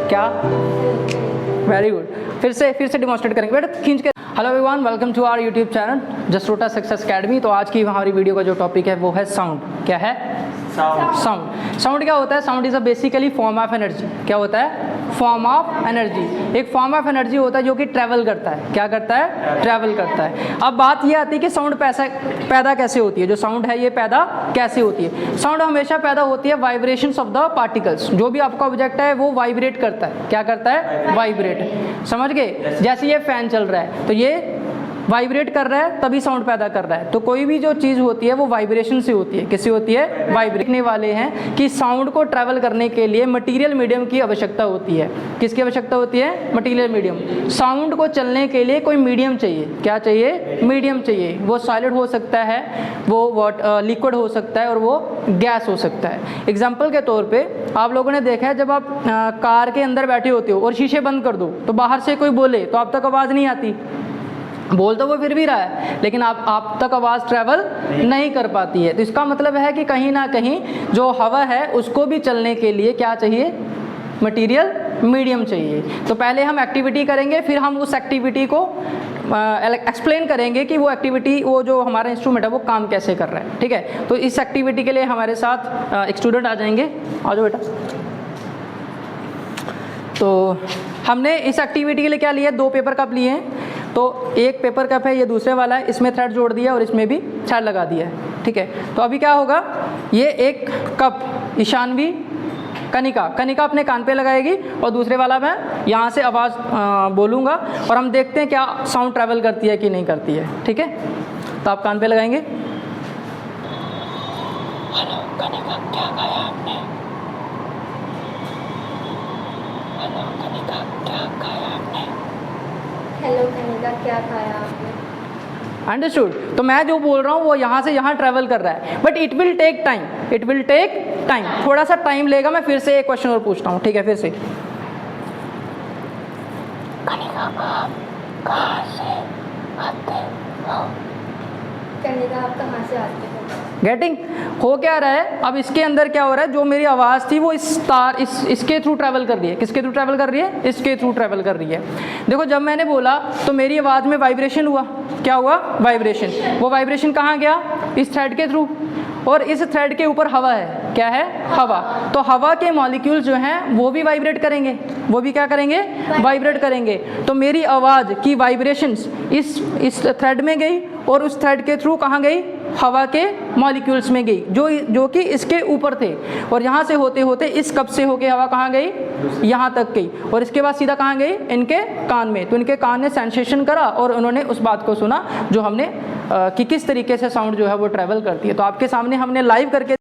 क्या? Very good. फिर से डिमॉन्स्ट्रेट करेंगे बेटा, खींच के। Hello everyone, welcome to our YouTube channel Jasrota success academy. तो आज की हमारी वीडियो का जो टॉपिक है वो है साउंड। क्या है? साउंड क्या होता है? Sound is a basically form of energy. क्या होता है? Form of energy. एक फॉर्म ऑफ एनर्जी होता है जो कि ट्रैवल करता है। क्या करता है? ट्रैवल करता है। अब बात ये आती है कि साउंड पैदा कैसे होती है। जो साउंड है ये पैदा कैसे होती है? साउंड हमेशा पैदा होती है वाइब्रेशंस ऑफ द पार्टिकल्स। जो भी आपका ऑब्जेक्ट है वो वाइब्रेट करता है। क्या करता है? वाइब्रेट। समझ गए? जैसे ये फैन चल रहा है तो ये वाइब्रेट कर रहा है तभी साउंड पैदा कर रहा है। तो कोई भी जो चीज़ होती है वो वाइब्रेशन से होती है। किससे होती है? वाइब्रेटने वाले हैं कि साउंड को ट्रैवल करने के लिए मटेरियल मीडियम की आवश्यकता होती है। किसकी आवश्यकता होती है? Material medium. साउंड को चलने के लिए कोई मीडियम चाहिए। क्या चाहिए? मीडियम चाहिए। वो सॉलिड हो सकता है, वो लिक्विड हो सकता है और वो गैस हो सकता है। एग्जाम्पल के तौर पर आप लोगों ने देखा है जब आप कार के अंदर बैठे होते हो और शीशे बंद कर दो तो बाहर से कोई बोले तो आप तक आवाज़ नहीं आती। बोल तो वो फिर भी रहा है लेकिन आप तक आवाज़ ट्रैवल नहीं कर पाती है। तो इसका मतलब है कि कहीं ना कहीं जो हवा है उसको भी चलने के लिए क्या चाहिए? मटेरियल मीडियम चाहिए। तो पहले हम एक्टिविटी करेंगे, फिर हम उस एक्टिविटी को एक्सप्लेन करेंगे कि वो एक्टिविटी, वो जो हमारा इंस्ट्रूमेंट है वो काम कैसे कर रहा है। ठीक है, तो इस एक्टिविटी के लिए हमारे साथ एक स्टूडेंट आ जाएंगे। आ जाओ बेटा। तो हमने इस एक्टिविटी के लिए क्या लिया? 2 पेपर कप लिए हैं। तो एक पेपर कप है, ये दूसरे वाला है, इसमें थ्रेड जोड़ दिया और इसमें भी थ्रेड लगा दिया है। ठीक है, तो अभी क्या होगा? ये एक कप ईशानवी कनिका अपने कान पे लगाएगी और दूसरे वाला मैं यहाँ से आवाज़ बोलूँगा और हम देखते हैं क्या साउंड ट्रैवल करती है कि नहीं करती है। ठीक है, तो आप कान पे लगाएंगे। हेलो कनिका, क्या खाया आपने? हेलो कनिका, क्या खाया आपने? हेलो कनिका, क्या खाया आपने? अंडरस्टूड। तो मैं जो बोल रहा हूँ वो यहाँ से यहाँ ट्रैवल कर रहा है, but it will take time. थोड़ा सा टाइम लेगा। मैं फिर से एक क्वेश्चन और पूछता हूँ। ठीक है, फिर से। कनिका, आप कहाँ से आते हो? कनिका, आप कहाँ से आते हो? गेटिंग? हो क्या रहा है? अब इसके अंदर क्या हो रहा है? जो मेरी आवाज़ थी वो इसके थ्रू ट्रैवल कर रही है। किसके थ्रू ट्रैवल कर रही है? इसके थ्रू ट्रैवल कर रही है। देखो, जब मैंने बोला तो मेरी आवाज़ में वाइब्रेशन हुआ। क्या हुआ? वाइब्रेशन। वो वाइब्रेशन कहाँ गया? इस थ्रेड के थ्रू, और इस थ्रेड के ऊपर हवा है। क्या है? हवा। तो हवा के मॉलिक्यूल्स जो हैं वो भी वाइब्रेट करेंगे। वो भी क्या करेंगे? वाइब्रेट करेंगे। तो मेरी आवाज़ की वाइब्रेशंस इस थ्रेड में गई और उस थ्रेड के थ्रू कहाँ गई? हवा के मॉलिक्यूल्स में गई, जो कि इसके ऊपर थे। और यहाँ से होते होते इस कप से होके हवा कहाँ गई? यहाँ तक गई। और इसके बाद सीधा कहाँ गई? इनके कान में। तो इनके कान ने सेंसेशन करा और उन्होंने उस बात को सुना जो हमने कि किस तरीके से साउंड जो है वो ट्रैवल करती है। तो आपके सामने हमने लाइव करके